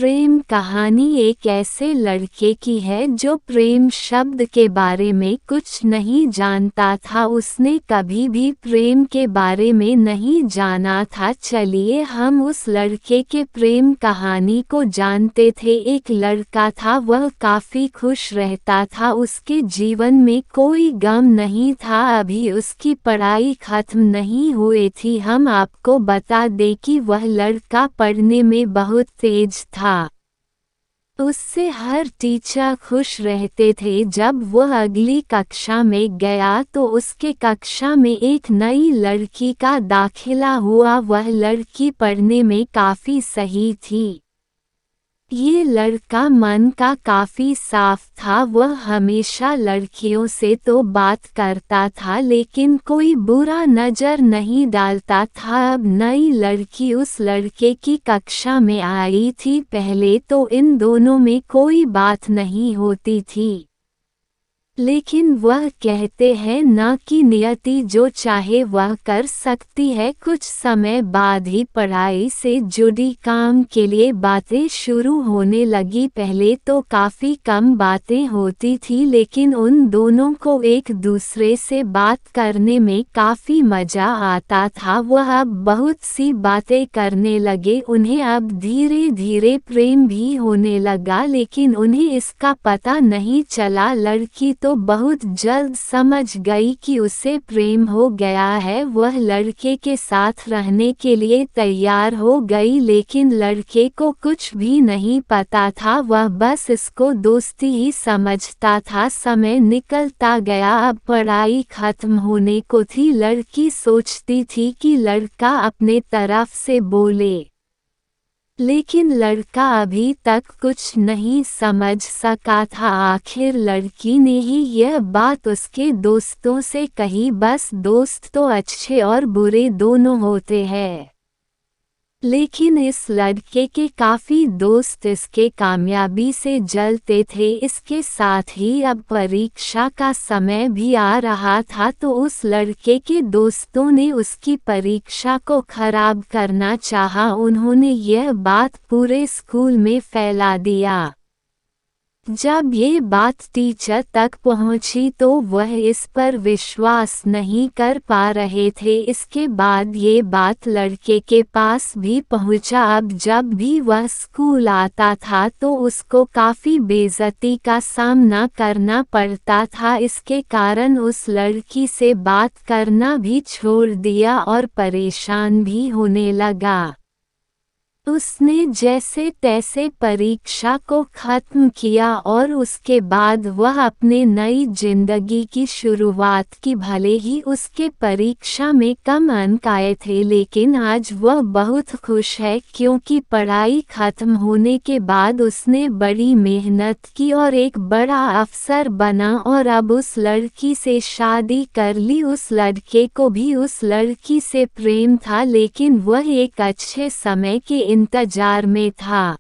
प्रेम कहानी एक ऐसे लड़के की है जो प्रेम शब्द के बारे में कुछ नहीं जानता था। उसने कभी भी प्रेम के बारे में नहीं जाना था। चलिए हम उस लड़के के प्रेम कहानी को जानते थे। एक लड़का था, वह काफ़ी खुश रहता था। उसके जीवन में कोई गम नहीं था। अभी उसकी पढ़ाई खत्म नहीं हुई थी। हम आपको बता दें कि वह लड़का पढ़ने में बहुत तेज था। उससे हर टीचर खुश रहते थे। जब वह अगली कक्षा में गया तो उसके कक्षा में एक नई लड़की का दाखिला हुआ। वह लड़की पढ़ने में काफ़ी सही थी। ये लड़का मन का काफ़ी साफ था। वह हमेशा लड़कियों से तो बात करता था लेकिन कोई बुरा नज़र नहीं डालता था। अब नई लड़की उस लड़के की कक्षा में आई थी। पहले तो इन दोनों में कोई बात नहीं होती थी, लेकिन वह कहते हैं ना कि नियति जो चाहे वह कर सकती है। कुछ समय बाद ही पढ़ाई से जुड़ी काम के लिए बातें शुरू होने लगी। पहले तो काफ़ी कम बातें होती थी लेकिन उन दोनों को एक दूसरे से बात करने में काफ़ी मज़ा आता था। वह अब बहुत सी बातें करने लगे। उन्हें अब धीरे धीरे प्रेम भी होने लगा लेकिन उन्हें इसका पता नहीं चला। लड़की तो बहुत जल्द समझ गई कि उसे प्रेम हो गया है। वह लड़के के साथ रहने के लिए तैयार हो गई लेकिन लड़के को कुछ भी नहीं पता था। वह बस इसको दोस्ती ही समझता था। समय निकलता गया। अब पढ़ाई खत्म होने को थी। लड़की सोचती थी कि लड़का अपने तरफ से बोले, लेकिन लड़का अभी तक कुछ नहीं समझ सका था। आखिर लड़की ने ही यह बात उसके दोस्तों से कही। बस दोस्त तो अच्छे और बुरे दोनों होते हैं, लेकिन इस लड़के के काफ़ी दोस्त इसके कामयाबी से जलते थे। इसके साथ ही अब परीक्षा का समय भी आ रहा था तो उस लड़के के दोस्तों ने उसकी परीक्षा को खराब करना चाहा। उन्होंने यह बात पूरे स्कूल में फैला दिया। जब ये बात टीचर तक पहुंची तो वह इस पर विश्वास नहीं कर पा रहे थे। इसके बाद ये बात लड़के के पास भी पहुंचा। अब जब भी वह स्कूल आता था तो उसको काफ़ी बेइज्जती का सामना करना पड़ता था। इसके कारण उस लड़की से बात करना भी छोड़ दिया और परेशान भी होने लगा। उसने जैसे तैसे परीक्षा को ख़त्म किया और उसके बाद वह अपने नई जिंदगी की शुरुआत की। भले ही उसके परीक्षा में कम अंक आए थे लेकिन आज वह बहुत खुश है क्योंकि पढ़ाई ख़त्म होने के बाद उसने बड़ी मेहनत की और एक बड़ा अफसर बना और अब उस लड़की से शादी कर ली। उस लड़के को भी उस लड़की से प्रेम था लेकिन वह एक अच्छे समय के इंतजार में था।